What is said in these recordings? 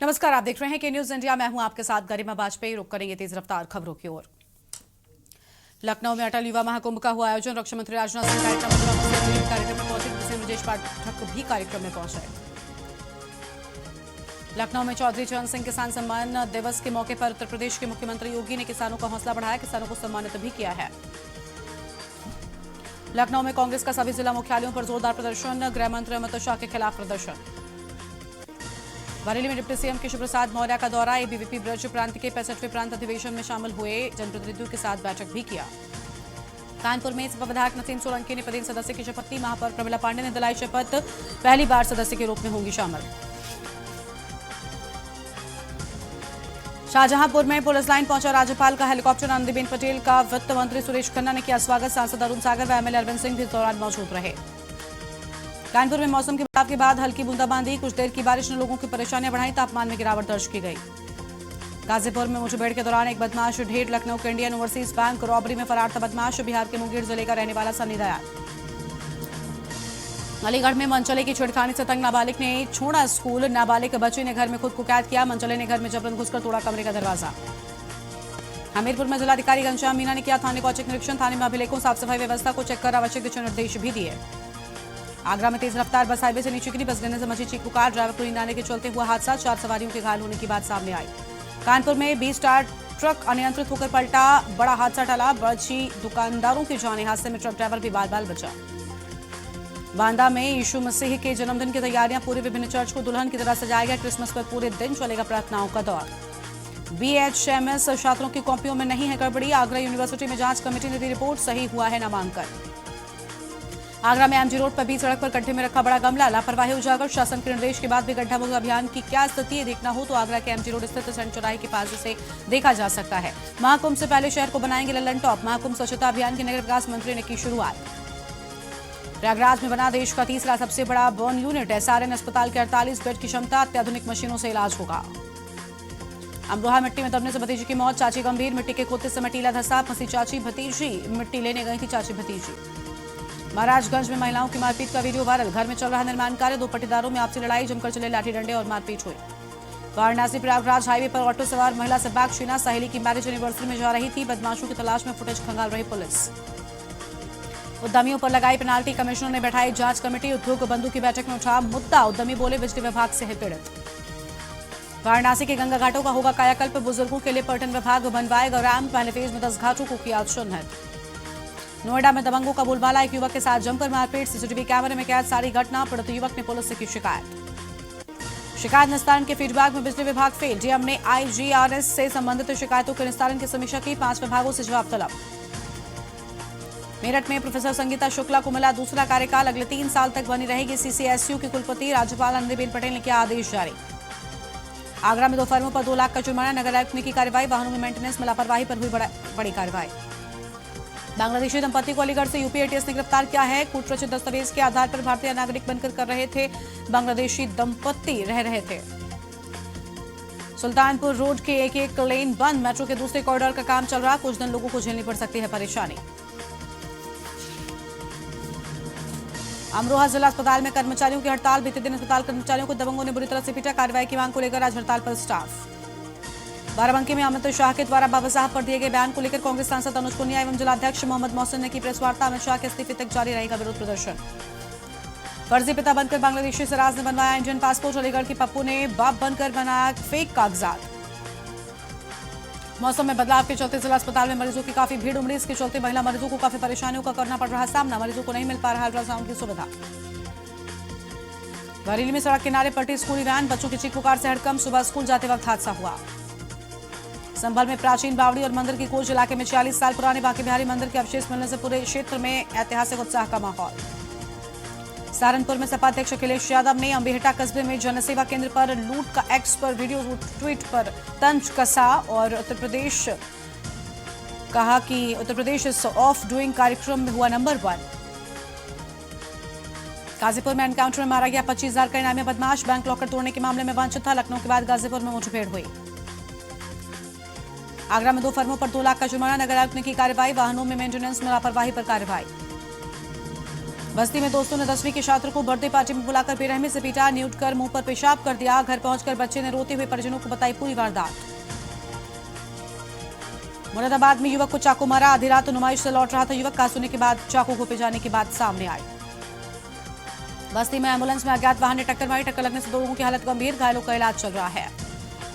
नमस्कार, आप देख रहे हैं के न्यूज इंडिया। मैं हूं आपके साथ गरिमा बाजपेयी। रुक करेंगे तेज रफ्तार खबरों की ओर। लखनऊ में अटल युवा महाकुंभ का हुआ आयोजन। रक्षा मंत्री राजनाथ सिंह कार्यक्रम में पहुंचे। जिसमें ब्रजेश पाठक भी कार्यक्रम में पहुंचे। लखनऊ में चौधरी चरण सिंह किसान सम्मान दिवस के मौके पर उत्तर प्रदेश के मुख्यमंत्री योगी ने किसानों का हौसला बढ़ाया। किसानों को सम्मानित भी किया है। लखनऊ में कांग्रेस का सभी जिला मुख्यालयों पर जोरदार प्रदर्शन। गृह मंत्री अमित शाह के खिलाफ प्रदर्शन। बरेली में डिप्टी सीएम केशव प्रसाद मौर्य का दौरा। एबीवीपी ब्रज प्रांत के 65वें प्रांत अधिवेशन में शामिल हुए। जनप्रतिनिधियों के साथ बैठक भी किया। कानपुर में सपा विधायक नसीम सोलंकी ने पदेन सदस्य की शपथ ली। महापौर प्रमिला पांडे ने दिलाई शपथ। पहली बार सदस्य के रूप में होंगी शामिल। शाहजहांपुर में पुलिस लाइन पहुंचा राज्यपाल का हेलीकॉप्टर। आनंदीबेन पटेल का वित्त मंत्री सुरेश खन्ना ने किया स्वागत। सांसद अरुण सागर व एमएलए अरविंद सिंह भी इस दौरान मौजूद रहे। कानपुर में मौसम के बदलाव के बाद हल्की बूंदाबांदी। कुछ देर की बारिश ने लोगों की परेशानियां बढ़ाई। तापमान में गिरावट दर्ज की गई। गाजीपुर में मुठभेड़ के दौरान एक बदमाश ढेर। लखनऊ के इंडियन ओवरसीज बैंक रॉबरी में फरार था बदमाश। बिहार के मुंगेर जिले का रहने वाला सनी दयाल। अलीगढ़ में मनचले की छेड़खानी से तंग नाबालिग ने छोड़ा स्कूल। नाबालिग बच्चे ने घर में खुद को कैद किया। मनचले ने घर में जबरन घुसकर तोड़ा कमरे का दरवाजा। हमीरपुर में जिलाधिकारी घनश्याम मीना ने किया थाने का औचक निरीक्षण। थाने में अभिलेखों साफ सफाई व्यवस्था को चेक कर आवश्यक दिशा निर्देश भी दिए। आगरा में तेज रफ्तार बस हाईवे से नीचे गिरी। बस गिरने से मची चीख पुकार। ड्राइवर को नींद आने के चलते हुआ हादसा। 4 सवारियों के घायल होने की बात सामने आई। कानपुर में 20 टायर ट्रक अनियंत्रित होकर पलटा। बड़ा हादसा टला। बची दुकानदारों की जाने। हादसे में ट्रक ड्राइवर भी बाल बाल बचा। बांदा में यीशु मसीह के जन्मदिन की तैयारियां। पूरे विभिन्न चर्च को दुल्हन की तरह सजाया गया। क्रिसमस पर पूरे दिन चलेगा प्रार्थनाओं का दौर। बीएचएमएस छात्रों की कॉपियों में नहीं है गड़बड़ी। आगरा यूनिवर्सिटी में जांच कमेटी ने दी रिपोर्ट। सही हुआ है नामांकन। आगरा में एमजी रोड पर बीच सड़क पर गड्ढे में रखा बड़ा गमला। लापरवाही उजागर। शासन के निर्देश के बाद भी गड्ढा मुक्त अभियान की क्या स्थिति है देखना हो तो आगरा के एमजी रोड स्थित सैंड चौराहे के पास से देखा जा सकता है। महाकुंभ से पहले शहर को बनाएंगे लल्लन टॉप। महाकुंभ स्वच्छता अभियान की नगर विकास मंत्री ने की शुरुआत। प्रयागराज में बना देश का तीसरा सबसे बड़ा बर्न यूनिट। एसआरएन अस्पताल के 48 बेड की क्षमता। अत्याधुनिक मशीनों से इलाज होगा। अमरोहा मिट्टी में दबने से भतीजी की मौत। चाची गंभीर। मिट्टी के खोदते समय टीला धंसा। फंसी चाची भतीजी। मिट्टी लेने गई थी चाची भतीजी। महाराजगंज में महिलाओं की मारपीट का वीडियो वायरल। घर में चल रहा निर्माण कार्य। 2 पट्टीदारों में आपसी लड़ाई। जमकर चले लाठी डंडे और मारपीट हुई। वाराणसी प्रयागराज हाईवे पर ऑटो सवार महिला से बैग छीना। सहेली की मैरिज एनिवर्सरी में जा रही थी। बदमाशों की तलाश में फुटेज खंगाल रही पुलिस। उद्यमियों पर लगाई पेनाल्टी। कमिश्नर ने बैठाई जांच कमेटी। उद्योग बंधु की बैठक में उठा मुद्दा। उद्यमी बोले बिजली विभाग से है पीड़ित। वाराणसी के गंगा घाटों का होगा कायाकल्प। बुजुर्गों के लिए पर्यटन विभाग बनवाएगा रैम्प। पहले फेज में 10 घाटों को किया चिन्हित। नोएडा में दबंगों का बोलबाला। एक युवक के साथ जमकर मारपीट। सीसीटीवी कैमरे में कैद सारी घटना। पीड़ित युवक ने पुलिस से की शिकायत निस्तारण के फीडबैक में बिजली विभाग फेल। डीएम ने आईजीआरएस से संबंधित शिकायतों के निस्तारण की समीक्षा की। 5 विभागों से जवाब तलब। मेरठ में प्रोफेसर संगीता शुक्ला को मिला दूसरा कार्यकाल। अगले 3 साल तक बनी रहेगी सीसीएसयू की कुलपति। राज्यपाल आनंदीबेन पटेल ने किया आदेश जारी। आगरा में 2 फर्मों पर 2 लाख का जुर्माना। नगर आयुक्त ने की कार्रवाई। वाहनों में मेंटेनेंस में लापरवाही पर हुई बड़ी कार्रवाई। बांग्लादेशी दंपति को अलीगढ़ से यूपी एटीएस ने गिरफ्तार किया है। कूटरचित दस्तावेज के आधार पर भारतीय नागरिक बनकर कर रहे थे। बांग्लादेशी दंपति रह रहे थे। सुल्तानपुर रोड के एक लेन बंद। मेट्रो के दूसरे कॉरिडोर का काम चल रहा। कुछ दिन लोगों को झेलनी पड़ सकती है परेशानी। अमरोहा जिला अस्पताल में कर्मचारियों की हड़ताल। बीते दिन अस्पताल कर्मचारियों को दबंगों ने बुरी तरह से पीटा। कार्रवाई की मांग को लेकर आज हड़ताल पर स्टाफ। बाराबंकी में अमित शाह के द्वारा बाबा साहब पर दिए गए बयान को लेकर कांग्रेस सांसद अनुज पुनिया एवं जिलाध्यक्ष मोहम्मद मोहसिन ने की प्रेस वार्ता। अमित शाह के इस्तीफे तक जारी रहेगा विरोध प्रदर्शन। फर्जी पिता बनकर बांग्लादेशी सिराज ने बनवाया इंडियन पासपोर्ट। अलीगढ़ की पप्पू ने बाप बनकर बनाया फेक कागजात। मौसम में बदलाव के चलते जिला अस्पताल में मरीजों की काफी भीड़ उमड़ी। इसके चलते महिला मरीजों को काफी परेशानियों का करना पड़ रहा सामना। मरीजों को नहीं मिल पा रहा अल्ट्रासाउंड की सुविधा। बरेली में सड़क किनारे पलटी स्कूली वैन। बच्चों की चीख पुकार से हड़कंप। सुबह स्कूल जाते वक्त हादसा हुआ। संभल में प्राचीन बावड़ी और मंदिर की खोज। इलाके में 46 साल पुराने बांके बिहारी मंदिर के अवशेष मिलने से पूरे क्षेत्र में ऐतिहासिक उत्साह का माहौल। सहारनपुर में सपा अध्यक्ष अखिलेश यादव ने अंबेहटा कस्बे में जनसेवा केंद्र पर लूट का एक्स पर वीडियो ट्वीट पर तंज कसा और उत्तर प्रदेश कहा कि Uttar Pradesh is of doing कार्यक्रम में हुआ नंबर 1। गाजीपुर में एनकाउंटर में मारा गया 25,000 का इनामी बदमाश। बैंक लॉकर तोड़ने के मामले में वांछित था। लखनऊ के बाद गाजीपुर में मुठभेड़ हुई। आगरा में 2 फर्मों पर 2 लाख का जुर्माना। नगर आयुक्त ने की कार्रवाई। वाहनों में मेंटेनेंस में लापरवाही पर कार्रवाई। बस्ती में दोस्तों ने 10वीं के छात्र को बर्थडे पार्टी में बुलाकर बेरहमी से पीटा, न्यूट कर मुंह पर पेशाब कर दिया। घर पहुंचकर बच्चे ने रोते हुए परिजनों को बताई पूरी वारदात। मुरादाबाद में युवक को चाकू मारा, आधी रात नुमाइश से लौट रहा था युवक, कासूने के बाद चाकू घोंपे जाने की बात सामने आई। बस्ती में एम्बुलेंस में अज्ञात वाहन ने टक्कर मारी, टक्कर लगने से 2 लोगों की हालत गंभीर, घायलों का इलाज चल रहा है।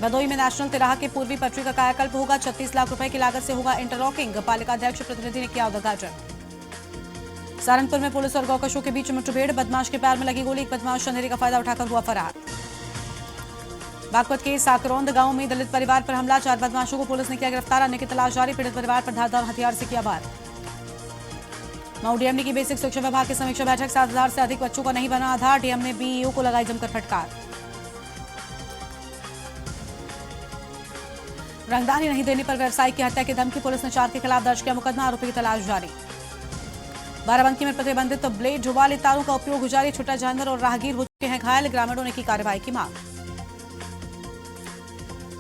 भदोई में नेशनल तिराहा के पूर्वी पटरी का कायाकल्प होगा, 36 लाख रुपए की लागत से होगा इंटरलॉकिंग, पालिका अध्यक्ष प्रतिनिधि ने किया उद्घाटन। सहारनपुर में पुलिस और गौकशों के बीच मुठभेड़, बदमाश के पैर में लगी गोली, एक बदमाश अंधेरे का फायदा उठाकर हुआ फरार। बागपत के साकरौंद गांव में दलित परिवार पर हमला, 4 बदमाशों को पुलिस ने किया गिरफ्तार, अन्य की तलाश जारी, पीड़ित परिवार पर धारदार हथियार से किया वार। मऊ डीएम की बेसिक शिक्षा विभाग की समीक्षा बैठक, 7,000 से अधिक बच्चों का नहीं बना आधार, डीएम ने बीईओ को लगाई जमकर फटकार। रंगदारी नहीं देने पर व्यवसायी की हत्या की धमकी, पुलिस ने 4 के खिलाफ दर्ज किया मुकदमा, आरोपी की तलाश जारी। बाराबंकी में प्रतिबंधित ब्लेड वाले तारों का उपयोग जारी, छोटा जानवर और राहगीर हो चुके हैं घायल, ग्रामीणों ने की कार्रवाई की मांग।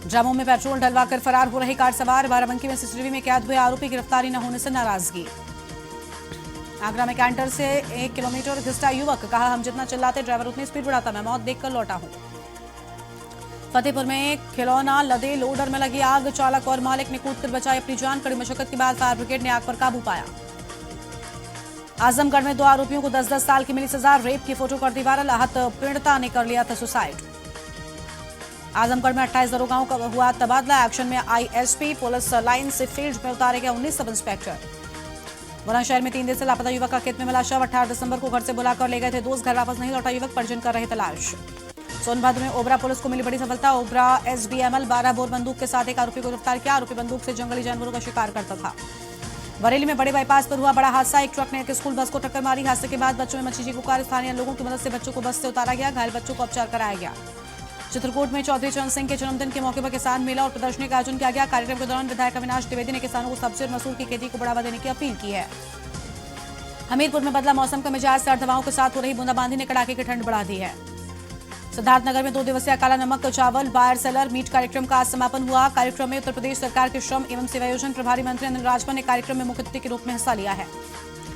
ड्रमों में पेट्रोल डलवाकर फरार हो रही कार सवार, बाराबंकी में सीसीटीवी में कैद हुए आरोपी, गिरफ्तारी न होने से नाराजगी। आगरा में कैंटर से 1 किलोमीटर घिसटा युवक, कहा हम जितना चिल्लाते ड्राइवर उतनी स्पीड बढ़ाता, मैं मौत देखकर लौटा हूं। फतेहपुर में खिलौना लदे लोडर में लगी आग, चालक और मालिक ने कूदकर बचाई अपनी जान, कड़ी मशक्कत के बाद फायर ब्रिगेड ने आग पर काबू पाया। आजमगढ़ में 2 आरोपियों को 10-10 साल की मिली सजा, रेप की फोटो कर दी वायरल, आहत पीड़िता ने कर लिया था सुसाइड। आजमगढ़ में 28 दरोगाओं का हुआ तबादला, एक्शन में आईएसपी, पुलिस लाइन से फील्ड में उतारे गए 19 सब इंस्पेक्टर। बुलंदशहर में 3 दिन से लापता युवक का खेत में मिला शव, 18 दिसंबर को घर से बुलाकर ले गए थे दोस्त, घर वापस नहीं लौटा युवक, परिजन कर रहे तलाश। सोनभद्र में ओबरा पुलिस को मिली बड़ी सफलता, ओबरा एसबीएमएल 12 बोर बंदूक के साथ एक आरोपी को गिरफ्तार किया, आरोपी बंदूक से जंगली जानवरों का शिकार करता था। बरेली में बड़े बाईपास पर हुआ बड़ा हादसा, एक ट्रक ने एक स्कूल बस को टक्कर मारी, हादसे के बाद बच्चों में मची पुकार, स्थानीय लोगों की मदद से बच्चों को बस से उतारा गया, घायल बच्चों को उपचार कराया गया। चित्रकूट में चौधरी चरण सिंह के जन्मदिन के मौके पर किसान मेला और प्रदर्शनी का आयोजन किया गया, कार्यक्रम के दौरान विधायक अविनाश द्विवेदी ने किसानों को सब्जी और मसूर की खेती को बढ़ावा देने की अपील की है। हमीरपुर में बदला मौसम का मिजाज, सर्द हवाओं के साथ हो रही बूंदाबांदी ने कड़ाके की ठंड बढ़ा दी है। सिद्धार्थनगर में 2 दिवसीय काला नमक चावल बायर सेलर मीट कार्यक्रम का आज समापन हुआ, कार्यक्रम में उत्तर प्रदेश सरकार के श्रम एवं सेवायोजन प्रभारी मंत्री अनिल राजभर ने कार्यक्रम में मुख्य अतिथि के रूप में हिस्सा लिया है।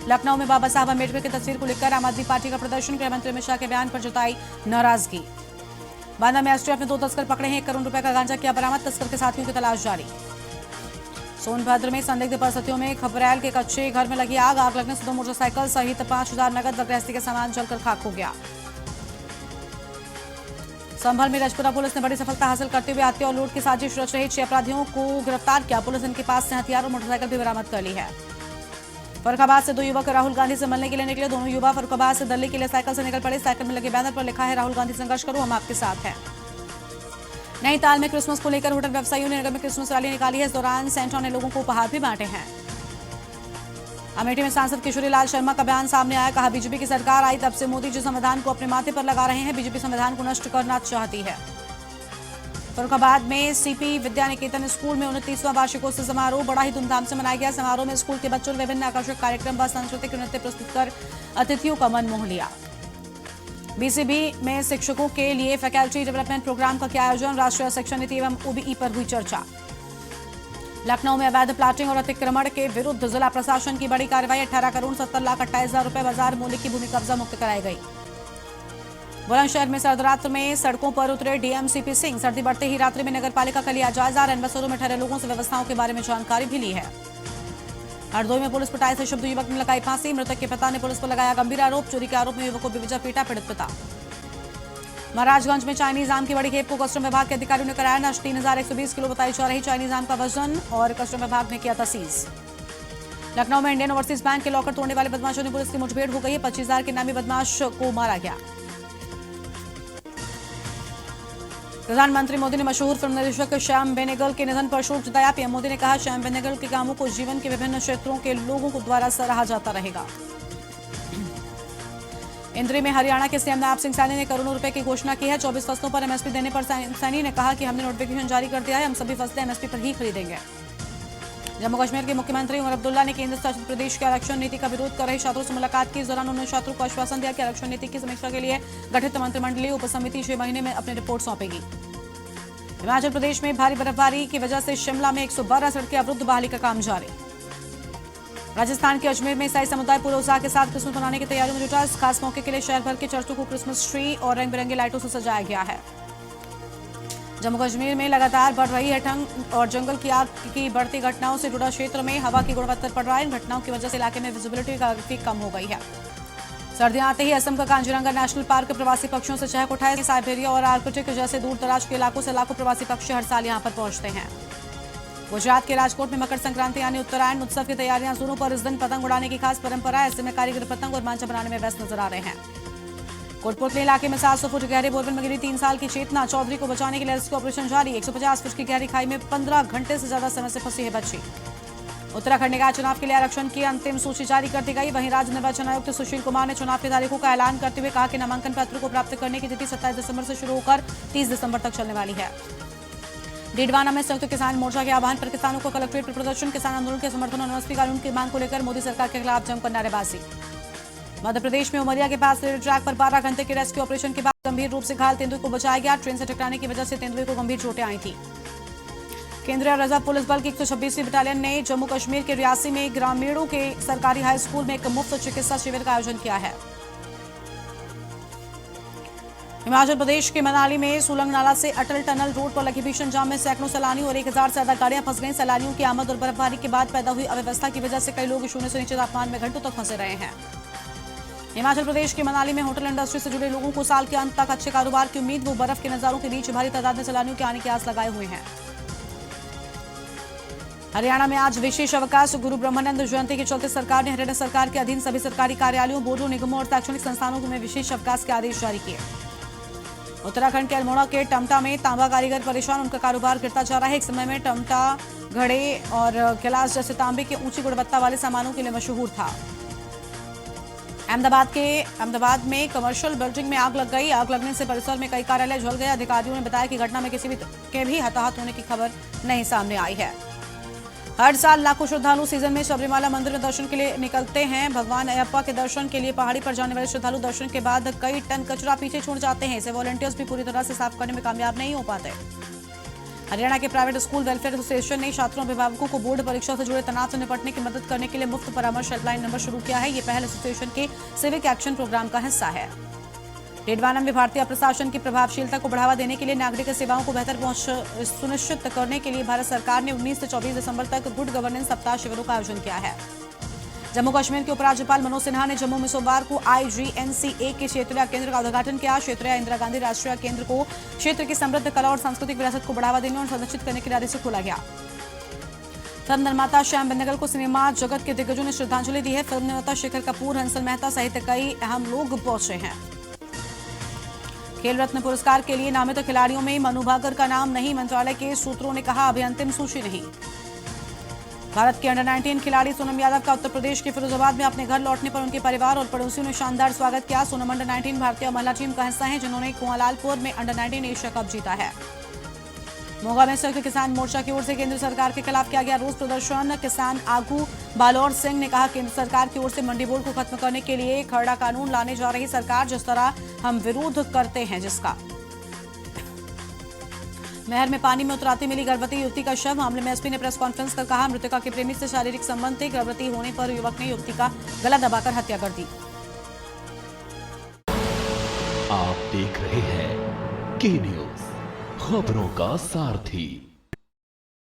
लखनऊ में बाबा साहब अम्बेडकर की तस्वीर को लेकर आम आदमी पार्टी का प्रदर्शन, गृह मंत्री अमित शाह के बयान पर जताई नाराजगी। बांदा में एसटीएफ ने 2 तस्कर पकड़े हैं, 1 करोड़ रुपए का गांजा किया बरामद, तस्कर के साथियों की तलाश जारी। सोनभद्र में संदिग्ध परिस्थितियों में खपरैल के कच्चे घर में लगी आग, आग लगने से 2 मोटरसाइकिल सहित 5,000 नगद व गृहस्थी के सामान जलकर खाक हो गया। संभल में रजपुरा पुलिस ने बड़ी सफलता हासिल करते हुए हत्या और लूट की साजिश रच रहे 6 अपराधियों को गिरफ्तार किया, पुलिस इनके पास से हथियार और मोटरसाइकिल भी बरामद कर ली है। फरुखाबाद से 2 युवक राहुल गांधी से मिलने के लिए निकले, दोनों युवा फरुखाबाद से दिल्ली के लिए साइकिल से निकल पड़े, साइकिल में लगे बैनर पर लिखा है राहुल गांधी संघर्ष करो हम आपके साथ हैं। नैनीताल में क्रिसमस को लेकर होटल व्यवसायियों ने नगर में क्रिसमस रैली निकाली है, इस दौरान सेंटा ने लोगों को उपहार भी बांटे हैं। अमेठी में सांसद किशोरी लाल शर्मा का बयान सामने आया, कहा बीजेपी की सरकार आई तब से मोदी जी संविधान को अपने माथे पर लगा रहे हैं, बीजेपी संविधान को नष्ट करना चाहती है। फरुखाबाद में सीपी विद्या निकेतन स्कूल में 29वां वार्षिकोत्सव समारोह बड़ा ही धूमधाम से मनाया गया, समारोह में स्कूल के बच्चों ने विभिन्न आकर्षक कार्यक्रम व सांस्कृतिक नृत्य प्रस्तुत कर अतिथियों का मन मोह लिया। बीसीबी में शिक्षकों के लिए फैकल्टी डेवलपमेंट प्रोग्राम का किया आयोजन, राष्ट्रीय शिक्षा नीति एवं ओबीई पर हुई चर्चा। लखनऊ में अवैध प्लाटिंग और अतिक्रमण के विरुद्ध जिला प्रशासन की बड़ी कार्रवाई, 18 करोड़ 70 लाख 28 हजार रुपए बाजार मूल्य की भूमि कब्जा मुक्त कराई गई। बुलंदशहर में सर्दरात्र में सड़कों पर उतरे डीएम सीपी सिंह, सर्दी बढ़ते ही रात्रि में नगरपालिका का लिया जायजा, रैनबसेरों में ठहरे लोगों से व्यवस्थाओं के बारे में जानकारी भी ली है। हरदोई में पुलिस पिटाई से शुद्ध युवक ने लगाई फांसी, मृतक के पिता ने पुलिस पर लगाया गंभीर आरोप, चोरी के आरोप में युवक को बेवजह पीटा पीड़ित पिता। महाराजगंज में चाइनीज आम की बड़ी खेप को कस्टम विभाग के अधिकारियों ने कराया नष्ट, 3,120 किलो बताई जा रही चाइनीज आम का वजन और कस्टम विभाग ने किया था सीज। लखनऊ में इंडियन ओवरसीज बैंक के लॉकर तोड़ने वाले बदमाशों ने पुलिस की मुठभेड़ हो गई है, 25,000 के नामी बदमाश को मारा गया। प्रधानमंत्री मोदी ने मशहूर फिल्म निर्देशक श्याम बेनेगल के निधन पर शोक जताया, पीएम मोदी ने कहा श्याम बेनेगल के कामों को जीवन के विभिन्न क्षेत्रों के लोगों को द्वारा सराहा जाता रहेगा। इंद्री में हरियाणा के सीएम नवाब सिंह सैनी ने करोड़ों रुपए की घोषणा की है, 24 फसलों पर एमएसपी देने पर सैनी ने कहा कि हमने नोटिफिकेशन जारी कर दिया है, हम सभी फसलें एमएसपी पर ही खरीदेंगे। जम्मू कश्मीर के मुख्यमंत्री उमर अब्दुल्ला ने केंद्र शासित प्रदेश की आरक्षण नीति का विरोध कर रहे छात्रों से मुलाकात की, इस दौरान उन्होंने छात्रों को आश्वासन दिया कि आरक्षण नीति की समीक्षा के लिए गठित मंत्रिमंडलीय उपसमिति 6 महीने में अपनी रिपोर्ट सौंपेगी। हिमाचल प्रदेश में भारी बर्फबारी की वजह से शिमला में 112 सड़कें अवरुद्ध, बहाली का काम जारी। राजस्थान के अजमेर में ईसाई समुदाय पूरे उत्साह के साथ क्रिसमस मनाने की तैयारियों में जुटा। इस खास मौके के लिए शहर भर के चर्चों को क्रिसमस ट्री और रंग बिरंगे लाइटों से सजाया गया है। जम्मू कश्मीर में लगातार बढ़ रही है ठंड और जंगल की आग की बढ़ती घटनाओं से जुड़ा क्षेत्र में हवा की गुणवत्ता पड़ रहा है। इन घटनाओं की वजह से इलाके में विजिबिलिटी काफी कम हो गई है। सर्दियां आते ही असम का कांजीरंगा नेशनल पार्क प्रवासी पक्षियों से चहक उठा है। साइबेरिया और आर्कटिक जैसे दूर दराज के इलाकों से लाखों प्रवासी पक्षी हर साल यहां पर पहुंचते हैं। गुजरात के राजकोट में मकर संक्रांति यानी उत्तरायण उत्सव की तैयारियां शुरू पर इस दिन पतंग उड़ाने की खास परंपरा है। ऐसे में कारीगर पतंग और मांझा बनाने में व्यस्त नजर आ रहे हैं। कोटपुतली इलाके में 700 फुट गहरे बोरवेल में गिरी 3 साल की चेतना चौधरी को बचाने के लिए रेस्क्यू ऑपरेशन जारी। 150 फुट की गहरी खाई में 15 घंटे से ज्यादा समय से फंसी है बच्ची। उत्तराखंड निकाय चुनाव के लिए आरक्षण की अंतिम सूची जारी कर दी गई। वहीं राज्य निर्वाचन आयुक्त सुशील कुमार ने चुनाव की तारीखों का ऐलान करते हुए कहा कि नामांकन पत्र को प्राप्त करने की तिथि 27 दिसंबर से शुरू होकर 30 दिसंबर तक चलने वाली है। डीडवाना में संयुक्त किसान मोर्चा के आह्वान पर किसानों को कलेक्ट्रेट पर प्रदर्शन। किसान आंदोलन के समर्थन और एमएसपी कानून की मांग को लेकर मोदी सरकार के खिलाफ जमकर नारेबाजी। मध्य प्रदेश में उमरिया के पास रेलवे ट्रैक पर 12 घंटे के रेस्क्यू ऑपरेशन के बाद गंभीर रूप से घायल तेंदुए को बचाया गया। ट्रेन से टकराने की वजह से तेंदुए को गंभीर चोटें आई थी। केंद्रीय रिजर्व पुलिस बल की 126वीं बटालियन ने जम्मू कश्मीर के रियासी में ग्रामीणों के सरकारी हाई स्कूल में एक मुफ्त चिकित्सा शिविर का आयोजन किया है। हिमाचल प्रदेश के मनाली में सुलंग नाला से अटल टनल रोड पर लगी भीषण जाम में सैकड़ों सैलानियों और 1000 से ज्यादा गाड़ियां फंस गईं। सैलानियों की आमद और बर्फबारी के बाद पैदा हुई अव्यवस्था की वजह से कई लोग शून्य से नीचे तापमान में घंटों तक फंसे रहे हैं। हिमाचल प्रदेश के मनाली में होटल इंडस्ट्री से जुड़े लोगों को साल के अंत तक अच्छे कारोबार की उम्मीद। वो बर्फ के नजारों के बीच भारी तादाद में सैलानियों के आने की आस लगाए हुए हैं। हरियाणा में आज विशेष अवकाश। गुरु ब्रह्मानंद जयंती के चलते सरकार ने हरियाणा सरकार के अधीन सभी सरकारी कार्यालयों, बोर्डों, निगमों और शैक्षणिक संस्थानों में विशेष अवकाश के आदेश जारी किए। उत्तराखंड के अल्मोड़ा के टमटा में तांबा कारीगर परेशान, उनका कारोबार गिरता जा रहा है। एक समय में टमटा घड़े और गिलास जैसे तांबे के ऊंची गुणवत्ता वाले सामानों के लिए मशहूर था। अहमदाबाद में कमर्शियल बिल्डिंग में आग लग गई। आग लगने से परिसर में कई कार्यालय जल गए। अधिकारियों ने बताया कि घटना में किसी के भी हताहत होने की खबर नहीं सामने आई है। हर साल लाखों श्रद्धालु सीजन में सबरीमाला मंदिर में दर्शन के लिए निकलते हैं। भगवान अयप्पा के दर्शन के लिए पहाड़ी पर जाने वाले श्रद्धालु दर्शन के बाद कई टन कचरा पीछे छोड़ जाते हैं। इसे वॉलंटियर्स भी पूरी तरह से साफ करने में कामयाब नहीं हो पाते। हरियाणा के प्राइवेट स्कूल वेलफेयर एसोसिएशन ने छात्रों और अभिभावकों को बोर्ड परीक्षा से जुड़े तनाव से निपटने की मदद करने के लिए मुफ्त परामर्श हेल्पलाइन नंबर शुरू किया है। ये पहल एसोसिएशन के सिविक एक्शन प्रोग्राम का हिस्सा है। डीडवाना में भारतीय प्रशासन की प्रभावशीलता को बढ़ावा देने के लिए नागरिक सेवाओं को बेहतर पहुंच सुनिश्चित करने के लिए भारत सरकार ने 19 से 24 दिसंबर तक गुड गवर्नेंस सप्ताह शिविरों का आयोजन किया है। जम्मू कश्मीर के उपराज्यपाल मनोज सिन्हा ने जम्मू में सोमवार को IGNCA के क्षेत्रीय केंद्र का उद्घाटन किया। क्षेत्रीय इंदिरा गांधी राष्ट्रीय केंद्र को क्षेत्र की समृद्ध कला और सांस्कृतिक विरासत को बढ़ावा देने और संरक्षित करने के इरादे से खोला गया। फिल्म निर्माता श्याम बेनेगल को सिनेमा जगत के दिग्गजों ने श्रद्धांजलि दी है। फिल्म निर्माता शेखर कपूर, हंसल मेहता सहित कई अहम लोग पहुंचे हैं। खेल रत्न पुरस्कार के लिए नामित खिलाड़ियों में मनु भाकर का नाम नहीं, मंत्रालय के सूत्रों ने कहा। अभी अंतिम सूची नहीं। भारत के अंडर-19 खिलाड़ी सोनम यादव का उत्तर प्रदेश के फिरोजाबाद में अपने घर लौटने पर उनके परिवार और पड़ोसियों ने शानदार स्वागत किया। सोनम अंडर-19 भारतीय महिला टीम का हिस्सा है, जिन्होंने कुआलालंपुर में अंडर-19 एशिया कप जीता है। मोगा में संयुक्त किसान मोर्चा की ओर से केंद्र सरकार के खिलाफ किया गया रोष प्रदर्शन। किसान आगू बालोर सिंह ने कहा, केंद्र सरकार की ओर से मंडी बोर्ड को खत्म करने के लिए खरड़ा कानून लाने जा रही सरकार, जिस तरह हम विरोध करते हैं जिसका। नहर में पानी में उतराती मिली गर्भवती युवती का शव। मामले में एसपी ने प्रेस कॉन्फ्रेंस कर कहा, मृतका के प्रेमी से शारीरिक संबंध थे। गर्भवती होने पर युवक ने युवती का गला दबाकर हत्या कर दी। आप देख रहे हैं के न्यूज़, खबरों का सारथी।